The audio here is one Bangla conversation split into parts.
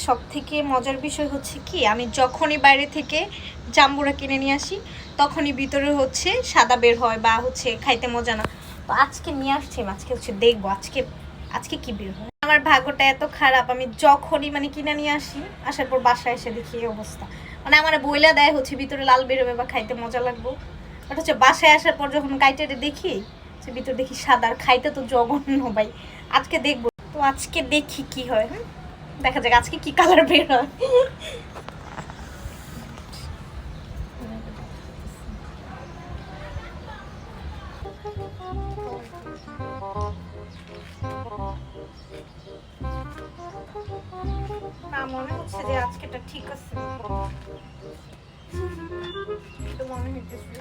সব থেকে মজার বিষয় হচ্ছে কি, আমি যখনই বাইরে থেকে জাম্বুরা কিনে নিয়ে আসি তখনই ভিতরে হচ্ছে সাদা বের হয় বা হচ্ছে খাইতে মজা না। তো আজকে নিয়ে আসছি, আজকে হচ্ছে দেখবো আজকে আজকে কি বের হয়। আমার ভাগ্যটা এত খারাপ, আমি যখনই মানে কিনে নিয়ে আসি, আসার পর বাসায় এসে দেখি এই অবস্থা। মানে আমার বইলা দেয় হচ্ছে ভিতরে লাল বেরোবে বা খাইতে মজা লাগবো, বাট হচ্ছে বাসায় আসার পর যখন কাইটেটে দেখি যে ভিতরে দেখি সাদা, আর খাইতে তো জঘন্য ভাই। আজকে দেখবো, তো আজকে দেখি কি হয়। দেখা যাক আজকে কি কালার বের হয়। না মনে হচ্ছে যে আজকেটা ঠিক আছে, মনে হইতেছে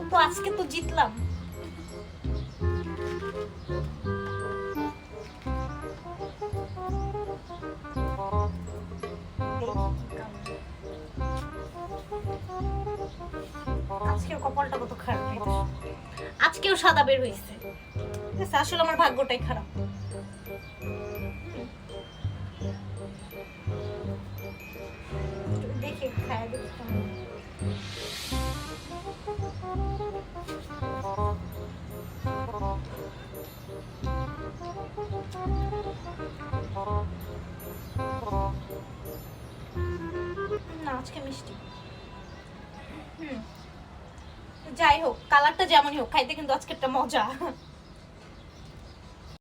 তো আজকে তো জিতলাম। আজকেও কপালটা কত খারাপ, আজকেও সাদা বের হয়েছে। আসলে আমার ভাগ্যটাই খারাপ। দেখি খায় দেখি না, আজকে মিষ্টি। যাই হোক, কালারটা যেমনই হোক, খাইতে কিন্তু আজকে একটা মজা।